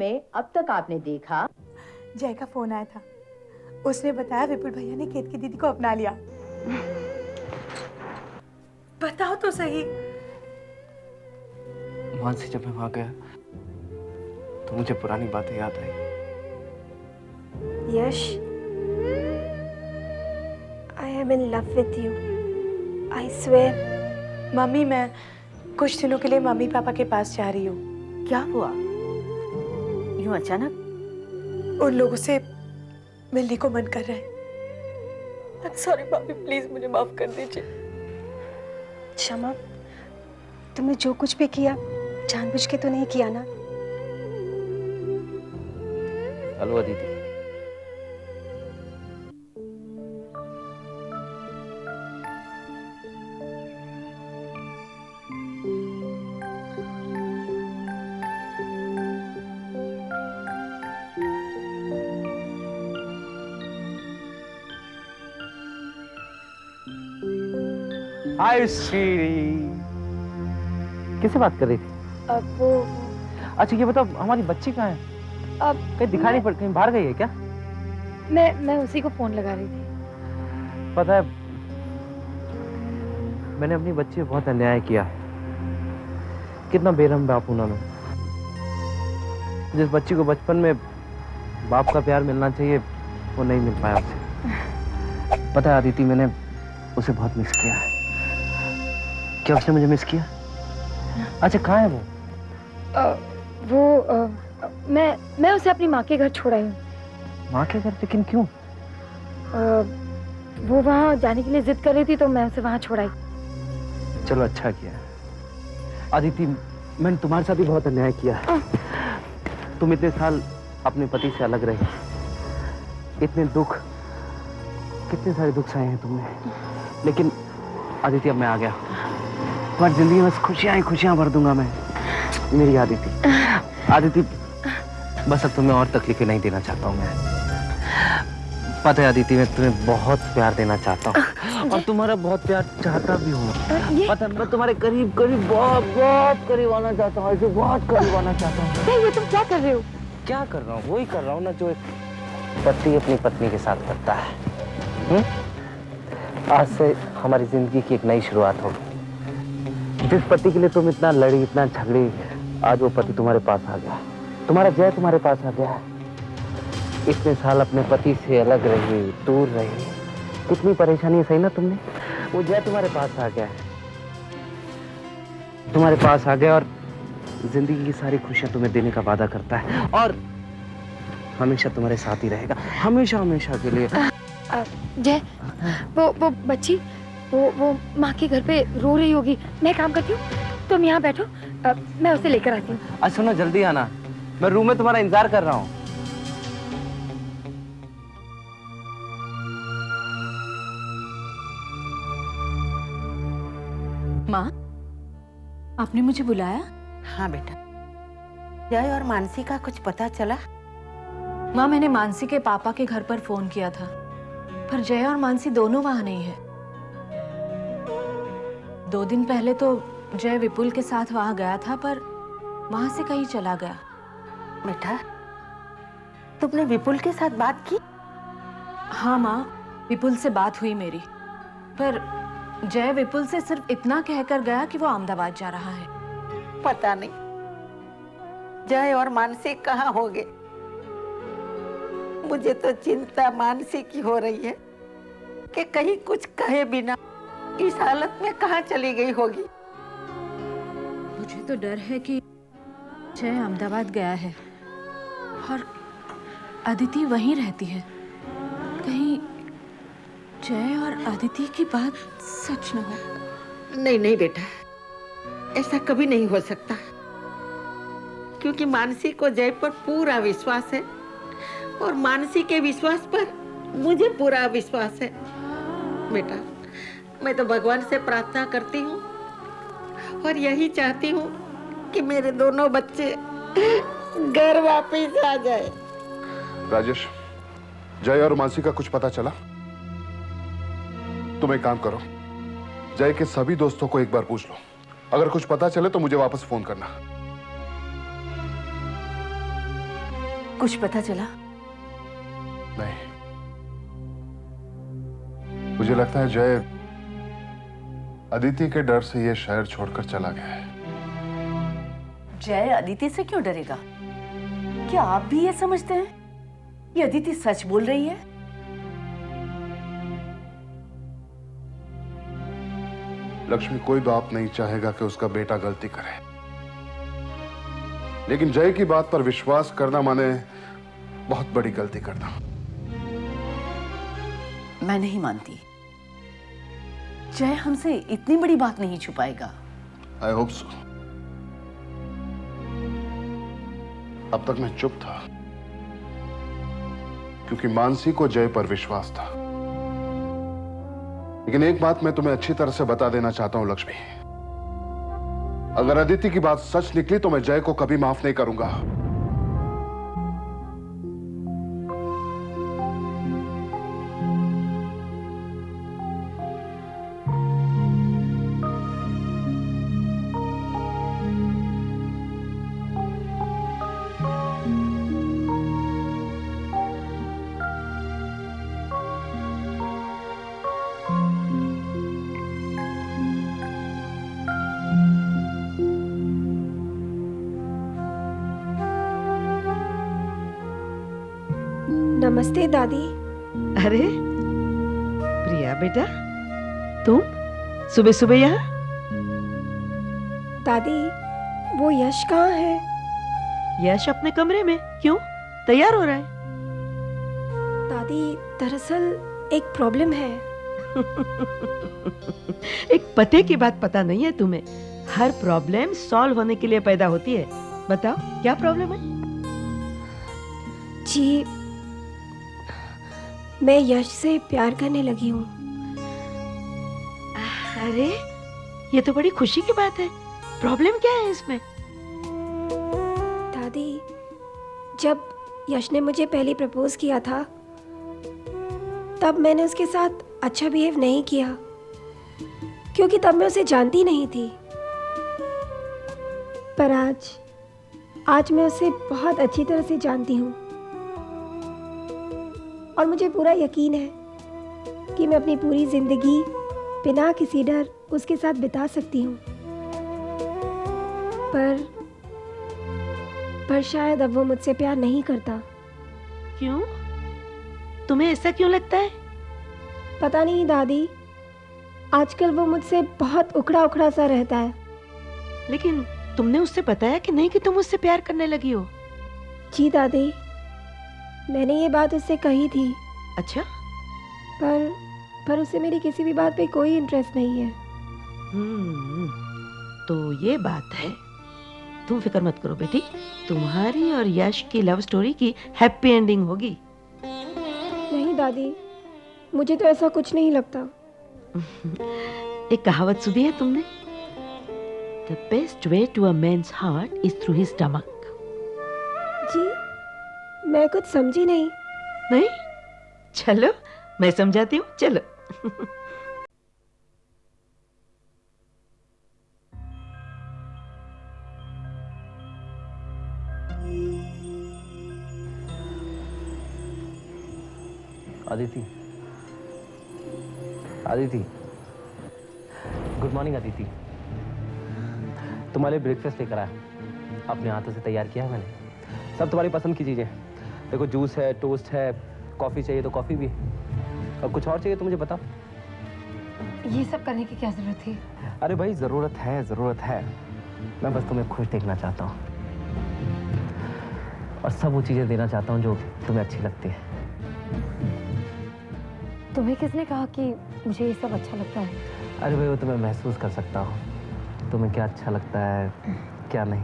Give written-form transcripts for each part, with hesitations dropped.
में अब तक आपने देखा? जय का फोन आया था, उसने बताया विपुल भैया ने केतकी दीदी को अपना लिया। बताओ तो सही। मानसी, जब मैं वहां गया तो मुझे पुरानी बातें याद आई। Yash, I am in love with you, I swear. Mummy, मैं कुछ दिनों के लिए मम्मी पापा के पास जा रही हूँ। क्या हुआ यूं अचानक? उन लोगों से मिलने को मन कर रहा है। I'm sorry मम्मी, प्लीज मुझे माफ कर दीजिए। क्षमा, तुमने जो कुछ भी किया जानबूझ के तो नहीं किया ना? हेलो अदिति। हाय श्री, किससे बात कर रही थी? अब वो, अच्छा ये बताओ, हमारी बच्ची कहाँ है? अब कहीं दिखाई नहीं पड़, कहीं बाहर गई है क्या? मैं उसी को फोन लगा रही थी। पता है, मैंने अपनी बच्ची पे बहुत अन्याय किया। कितना बेरहम बाप उन्होंने। जिस बच्ची को बचपन में बाप का प्यार मिलना चाहिए वो नहीं मिल पाया उसे। पता है अदिति, मैंने उसे बहुत मिस किया है। क्या उसने मुझे मिस किया? अच्छा कहाँ है वो? मैं उसे अपनी माँ के घर छोड़ आई हूँ। माँ के घर? लेकिन क्यों? वो वहाँ जाने के लिए जिद कर रही थी तो मैं उसे वहाँ छोड़ आई। चलो अच्छा किया। अदिति, मैंने तुम्हारे साथ भी बहुत अन्याय किया। तुम इतने साल अपने पति से अलग रही, इतने दुख, कितने सारे दुख सहे हैं तुमने। लेकिन अदिति, अब मैं आ गया। तुम्हारी जिंदगी में खुशियां ही खुशियां भर दूंगा मैं। मेरी आदिति, बस अब तुम्हें और तकलीफें नहीं देना चाहता हूँ मैं। पता है अदिति, मैं तुम्हें बहुत प्यार देना चाहता हूँ और तुम्हारा बहुत प्यार चाहता भी हूँ। पता है, मैं तुम्हारे करीब बहुत बहुत करीब आना चाहता हूँ, ऐसे बहुत करीब आना चाहता हूँ। ये तुम क्या कर रहे हो? क्या कर रहा हूँ? वही कर रहा हूँ ना जो एक पति अपनी पत्नी के साथ करता है। आज से हमारी जिंदगी की एक नई शुरुआत होगी। जिस पति के लिए तुम इतना लड़ी, इतना झगड़ी, आज वो पति तुम्हारे पास आ गया। तुम्हारा जय तुम्हारे पास आ गया। इतने साल अपने पति से अलग रही, दूर रही, कितनी परेशानी सही ना तुमने। वो जय तुम्हारे पास आ गया, तुम्हारे पास आ गया और जिंदगी की सारी खुशियां तुम्हें देने का वादा करता है और हमेशा तुम्हारे साथ ही रहेगा, हमेशा हमेशा के लिए। जय, वो बच्ची वो माँ के घर पे रो रही होगी। मैं काम करती हूँ, तुम यहाँ बैठो, मैं उसे लेकर आती हूँ। अच्छा सुनो, जल्दी आना, मैं रूम में तुम्हारा इंतजार कर रहा हूँ। माँ, आपने मुझे बुलाया? हाँ बेटा, जय और मानसी का कुछ पता चला? माँ, मैंने मानसी के पापा के घर पर फोन किया था, पर जय और मानसी दोनों वहां नहीं है। 2 दिन पहले तो जय विपुल के साथ वहां गया था, पर वहां से कहीं चला गया। बेटा, तुमने विपुल के साथ बात की? हाँ माँ, विपुल से बात हुई मेरी, पर जय विपुल से सिर्फ इतना कहकर गया कि वो अहमदाबाद जा रहा है। पता नहीं जय और मानसी कहाँ होंगे। मुझे तो चिंता मानसी की हो रही है कि कहीं कुछ कहे बिना इस हालत में कहाँ चली गई होगी। मुझे तो डर है कि जय अहमदाबाद गया है और अदिति वहीं रहती है। कहीं जय और अदिति की बात सच न हो। नहीं नहीं बेटा, ऐसा कभी नहीं हो सकता, क्योंकि मानसी को जय पर पूरा विश्वास है और मानसी के विश्वास पर मुझे पूरा विश्वास है। बेटा, मैं तो भगवान से प्रार्थना करती हूँ और यही चाहती हूँ कि मेरे दोनों बच्चे घर वापस आ जाए। राजेश, जय और मानसी का कुछ पता चला? तुम एक काम करो, जय के सभी दोस्तों को एक बार पूछ लो, अगर कुछ पता चले तो मुझे वापस फोन करना। कुछ पता चला? नहीं, मुझे लगता है जय अदिति के डर से ये शहर छोड़कर चला गया है। जय अदिति से क्यों डरेगा? क्या आप भी ये समझते हैं कि अदिति सच बोल रही है? लक्ष्मी, कोई बाप नहीं चाहेगा कि उसका बेटा गलती करे, लेकिन जय की बात पर विश्वास करना माने बहुत बड़ी गलती करना। मैं नहीं मानती। जय हमसे इतनी बड़ी बात नहीं छुपाएगा। I hope so. अब तक मैं चुप था क्योंकि मानसी को जय पर विश्वास था, लेकिन एक बात मैं तुम्हें अच्छी तरह से बता देना चाहता हूं लक्ष्मी, अगर अदिति की बात सच निकली तो मैं जय को कभी माफ नहीं करूंगा। नमस्ते दादी। अरे प्रिया बेटा, तुम सुबह सुबह यहाँ? दादी, वो यश कहाँ है? यश अपने कमरे में। क्यों, तैयार हो रहा है? दादी, दरअसल एक प्रॉब्लम है। एक पते की बात पता नहीं है तुम्हें? हर प्रॉब्लम सॉल्व होने के लिए पैदा होती है। बताओ क्या प्रॉब्लम है? जी, मैं यश से प्यार करने लगी हूँ। अरे ये तो बड़ी खुशी की बात है। प्रॉब्लम क्या है इसमें? दादी, जब यश ने मुझे पहले प्रपोज किया था तब मैंने उसके साथ अच्छा बिहेव नहीं किया, क्योंकि तब मैं उसे जानती नहीं थी। पर आज मैं उसे बहुत अच्छी तरह से जानती हूँ और मुझे पूरा यकीन है कि मैं अपनी पूरी जिंदगी बिना किसी डर उसके साथ बिता सकती हूँ। पर शायद अब वो मुझसे प्यार नहीं करता। क्यों? तुम्हें ऐसा क्यों लगता है? पता नहीं दादी, आजकल वो मुझसे बहुत उखड़ा उखड़ा सा रहता है। लेकिन तुमने उससे बताया कि नहीं कि तुम उससे प्यार करने लगी हो? जी दादी, मैंने ये बात उससे कही थी। अच्छा। पर उसे मेरी किसी भी बात पे कोई इंटरेस्ट नहीं है। तो ये बात है। तुम फिक्र मत करो बेटी, तुम्हारी और यश की लव स्टोरी की हैप्पी एंडिंग होगी। नहीं दादी, मुझे तो ऐसा कुछ नहीं लगता। एक कहावत सुनी है तुमने? The best way to a man's heart is through his stomach. जी, मैं कुछ समझी नहीं। नहीं? चलो मैं समझाती हूँ, चलो। Aditi, Aditi, good morning Aditi. तुम्हारे लिए ब्रेकफास्ट लेकर आया, अपने हाथों से तैयार किया है मैंने। सब तुम्हारी पसंद की चीज़ें। देखो, जूस है, टोस्ट है, कॉफ़ी चाहिए तो कॉफ़ी भी, और कुछ और चाहिए तो मुझे बताओ। ये सब करने की क्या जरूरत थी? अरे भाई, ज़रूरत है, ज़रूरत है। मैं बस तुम्हें खुश देखना चाहता हूँ और सब वो चीज़ें देना चाहता हूँ जो तुम्हें अच्छी लगती है। तुम्हें किसने कहा कि मुझे ये सब अच्छा लगता है? अरे भाई, वो तो मैं महसूस कर सकता हूँ तुम्हें क्या अच्छा लगता है क्या नहीं।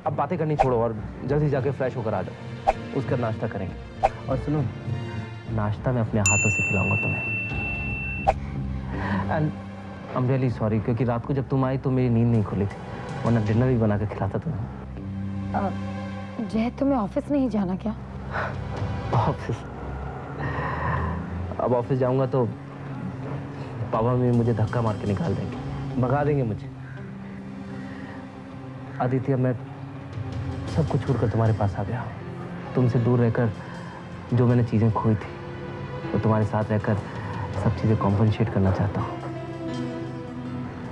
अब बातें करनी छोड़ो और जल्दी जाके फ्रेश होकर आ जाओ, उसका नाश्ता करेंगे। और सुनो, नाश्ता मैं अपने हाथों से खिलाऊंगा तुम्हें। And I am really sorry, क्योंकि रात को जब तुम आई तो मेरी नींद नहीं खुली थी, वरना डिनर भी बना के खिलाता तुम्हें। जय, तुम्हें ऑफिस नहीं जाना क्या? ऑफिस? अब ऑफिस जाऊंगा तो पापा मम्मी मुझे धक्का मार के निकाल देंगे, भगा देंगे मुझे। अदिति, अब मैं सब कुछ छोड़कर तुम्हारे पास आ गया। तुमसे दूर रहकर जो मैंने चीज़ें खोई थी वो तुम्हारे साथ रहकर सब चीज़ें कॉम्पनसेट करना चाहता हूँ।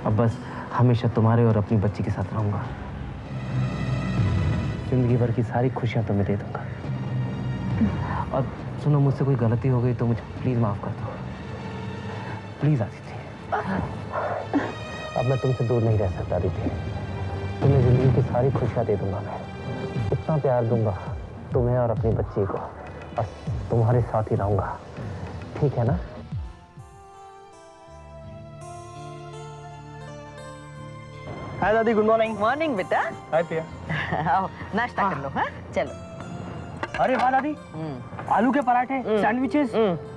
अब बस हमेशा तुम्हारे और अपनी बच्ची के साथ रहूँगा। जिंदगी भर की सारी खुशियाँ तुम्हें दे दूँगा। और सुनो, मुझसे कोई गलती हो गई तो मुझे प्लीज़ माफ़ कर दो। प्लीज़ आदित्य, अब मैं तुमसे दूर नहीं रह सकता आदित्य। तुम्हें जिंदगी की सारी खुशियाँ दे दूँगा मैं। इतना प्यार दूँगा तुम्हें और अपनी बच्ची को। बस तुम्हारे साथ ही रहूँगा, ठीक है ना? हाय दादी, गुड मॉर्निंग। मॉर्निंग बेटा। हाय प्रिया। आओ नाश्ता कर लो। हाँ चलो। अरे वाह दादी, आलू के पराठे, सैंडविचेस,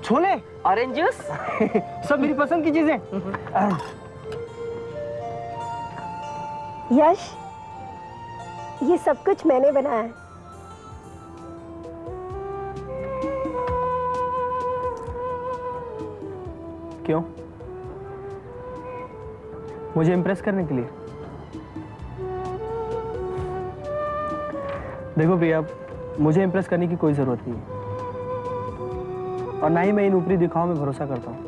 छोले, ऑरेंज जूस। सब मेरी पसंद की चीजें। यश, ये सब कुछ मैंने बनाया है। क्यों? मुझे इम्प्रेस करने के लिए? देखो प्रिया, मुझे इम्प्रेस करने की कोई जरूरत नहीं है, और ना ही मैं इन ऊपरी दिखावों में भरोसा करता हूँ।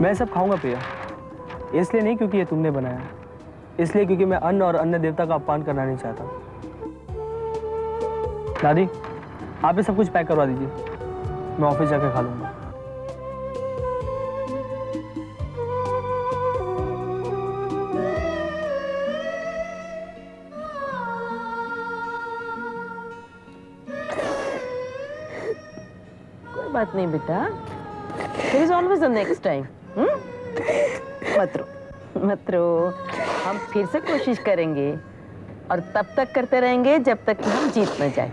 मैं सब खाऊंगा प्रिया, इसलिए नहीं क्योंकि ये तुमने बनाया, इसलिए क्योंकि मैं अन्न और अन्न देवता का अपमान करना नहीं चाहता। दादी, आप ये सब कुछ पैक करवा दीजिए, मैं ऑफिस जाकर खा लूंगा। बात नहीं बेटा, there is always the next time. मत रो, हम फिर से कोशिश करेंगे और तब तक करते रहेंगे जब तक कि हम जीत न जाए।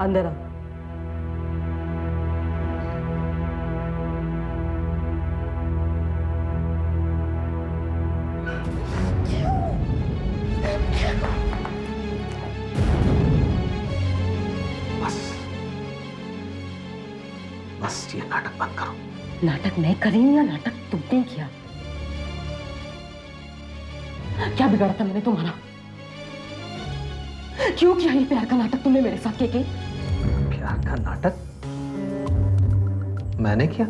अंदर आ। बस ये नाटक बंद करो। नाटक मैं कर रही हूँ या नाटक तुमने किया? क्या बिगाड़ा था मैंने तुम्हारा? क्यों किया ये प्यार का नाटक तुमने मेरे साथ? के प्यार का नाटक मैंने किया?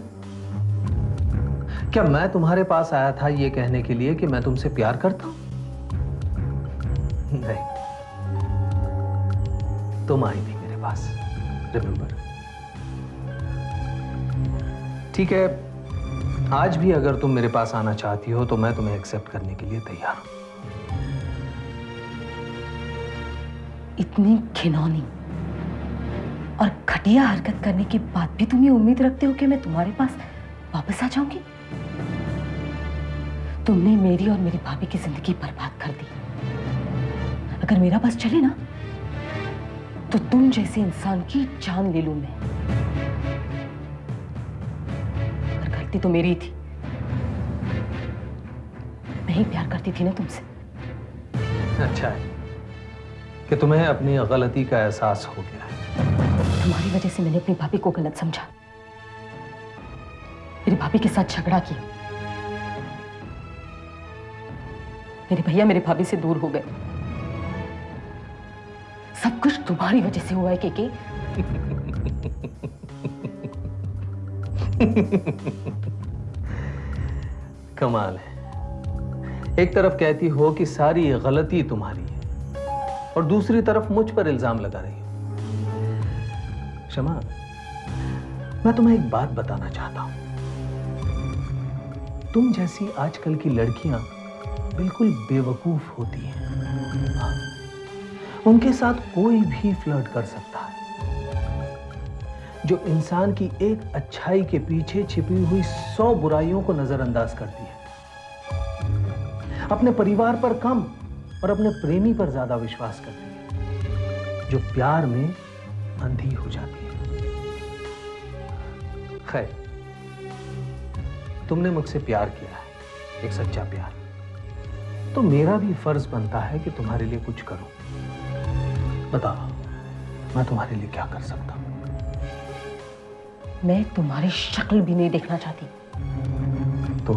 क्या मैं तुम्हारे पास आया था ये कहने के लिए कि मैं तुमसे प्यार करता हूं? नहीं, तुम आई थी मेरे पास, रिमेंबर? ठीक है, आज भी अगर तुम मेरे पास आना चाहती हो तो मैं तुम्हें एक्सेप्ट करने के लिए तैयार हूं। इतनी घिनौनी और घटिया हरकत करने के बाद भी तुम ये उम्मीद रखते हो कि मैं तुम्हारे पास वापस आ जाऊंगी? तुमने मेरी और मेरी भाभी की जिंदगी बर्बाद कर दी। अगर मेरा बस चले ना तो तुम जैसे इंसान की जान ले लूं मैं। पर गलती तो मेरी थी, मैं ही प्यार करती थी ना तुमसे। अच्छा है कि तुम्हें अपनी गलती का एहसास हो गया है। तुम्हारी वजह से मैंने अपनी भाभी को गलत समझा, मेरी भाभी के साथ झगड़ा किया, मेरे भैया मेरे भाभी से दूर हो गए। सब कुछ तुम्हारी वजह से हुआ है केके। कमाल है, एक तरफ कहती हो कि सारी गलती तुम्हारी है और दूसरी तरफ मुझ पर इल्जाम लगा रही हो। क्षमा, मैं तुम्हें एक बात बताना चाहता हूं। तुम जैसी आजकल की लड़कियां बिल्कुल बेवकूफ होती हैं। उनके साथ कोई भी फ्लर्ट कर सकता है। जो इंसान की एक अच्छाई के पीछे छिपी हुई 100 बुराइयों को नजरअंदाज करती है, अपने परिवार पर कम और अपने प्रेमी पर ज्यादा विश्वास करती है, जो प्यार में अंधी हो जाती है। खैर, तुमने मुझसे प्यार किया है, एक सच्चा प्यार, तो मेरा भी फर्ज बनता है कि तुम्हारे लिए कुछ करूं। बताओ, मैं तुम्हारे लिए क्या कर सकता हूं? मैं तुम्हारी शक्ल भी नहीं देखना चाहती। तो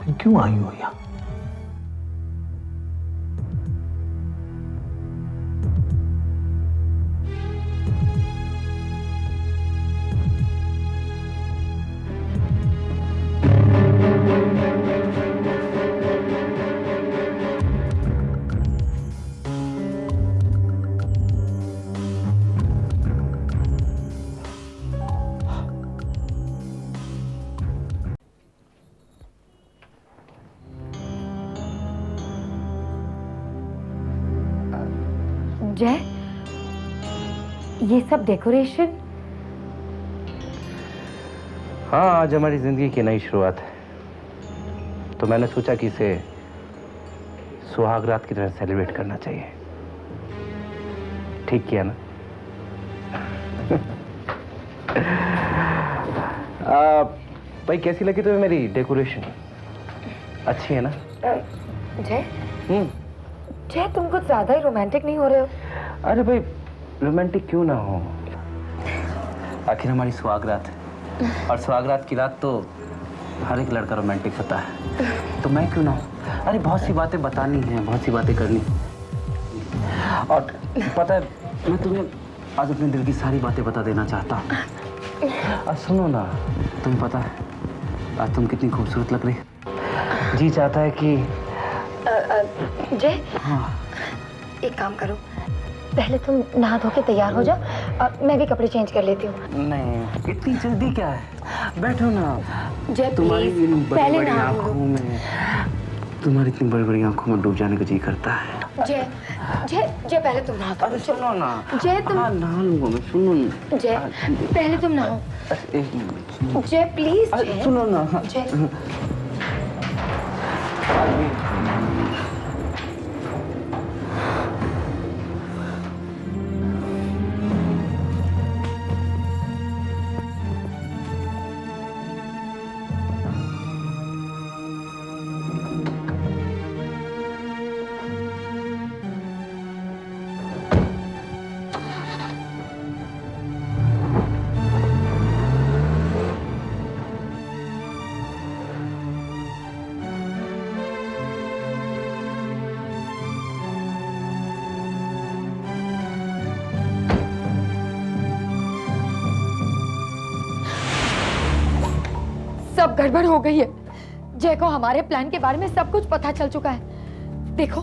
फिर क्यों आई हो यहां? जय, ये सब डेकोरेशन? हाँ, आज हमारी जिंदगी की नई शुरुआत है, तो मैंने सोचा कि इसे सुहाग रात की तरह सेलिब्रेट करना चाहिए। ठीक किया ना? भाई, कैसी लगी तुम्हें मेरी डेकोरेशन? अच्छी है ना? जय, जय, तुम कुछ ज्यादा ही रोमांटिक नहीं हो रहे हो? अरे भाई, रोमांटिक क्यों ना हो, आखिर हमारी सुहाग रात है, और सुहाग रात की रात तो हर एक लड़का रोमांटिक होता है, तो मैं क्यों ना हूँ? अरे बहुत सी बातें बतानी है, बहुत सी बातें करनी, और पता है, मैं तुम्हें आज अपने दिल की सारी बातें बता देना चाहता हूँ। सुनो ना, तुम्हें पता है आज तुम कितनी खूबसूरत लग रही, जी चाहता है कि जय, हाँ, एक काम करो, पहले तुम नहा धो के तैयार हो जाओ, मैं भी कपड़े चेंज कर लेती हूँ। नहीं, इतनी जल्दी क्या है, बैठो ना। जय, तुम्हारी पहले बड़ी आंखों में, तुम्हारी इतनी बड़ी बड़ी आंखों में डूब जाने का जी करता है। जय, जय, जय, पहले तुम नहा। अरे सुनो ना। जय, तुम। हाँ, नहा लूंगा मैं, सुनो ना। जय, पहले तुम नहाओ। जय, प्लीज। सुनो ना। जय, सब गड़बड़ हो गई है। जय को हमारे प्लान के बारे में सब कुछ पता चल चुका है। देखो,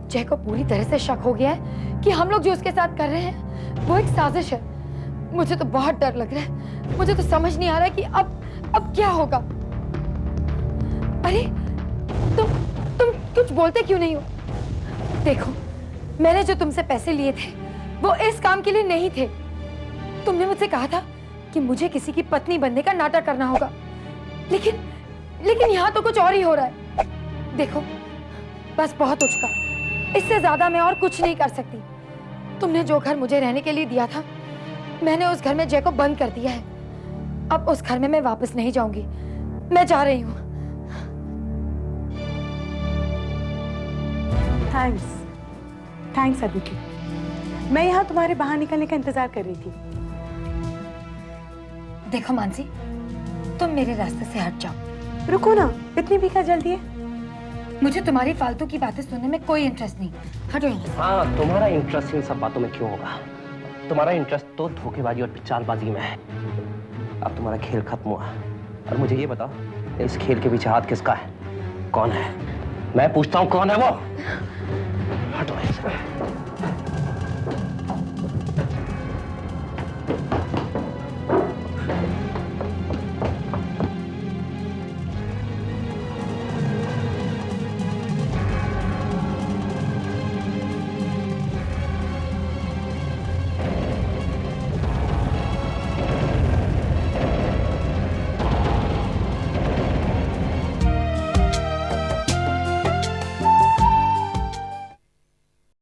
जय को पूरी तरह से शक हो गया है कि हम लोग जो उसके साथ कर रहे हैं वो एक साजिश है। मुझे तो बहुत डर लग रहा है, मुझे तो समझ नहीं आ रहा कि अब क्या होगा। अरे तुम कुछ बोलते क्यों नहीं हो? देखो, मैंने जो तुमसे पैसे लिए थे वो इस काम के लिए नहीं थे। तुमने मुझसे कहा था कि मुझे किसी की पत्नी बनने का नाटक करना होगा, लेकिन यहाँ तो कुछ और ही हो रहा है। देखो, बस बहुत हो चुका, इससे ज्यादा मैं और कुछ नहीं कर सकती। तुमने जो घर मुझे रहने के लिए दिया था, मैंने उस घर में जय को बंद कर दिया है। अब उस घर में मैं वापस नहीं जाऊंगी, मैं जा रही हूँ। थैंक्स अदिति, मैं यहाँ तुम्हारे बाहर निकलने का इंतजार कर रही थी। देखो मानसी, तुम मेरे रास्ते से हट जाओ। रुको ना, इतनी भी क्या जल्दी है? मुझे तुम्हारी फालतू की बातें सुनने में कोई इंटरेस्ट नहीं, हटो यहाँ से। हाँ, तुम्हारा इंटरेस्ट इन सब बातों में क्यों होगा? तुम्हारा इंटरेस्ट तो धोखेबाजी और चालबाजी में है। अब तुम्हारा खेल खत्म हुआ, और मुझे ये बताओ, इस खेल के पीछे हाथ किसका है? कौन है? मैं पूछता हूँ, कौन है वो? हटो यहाँ से।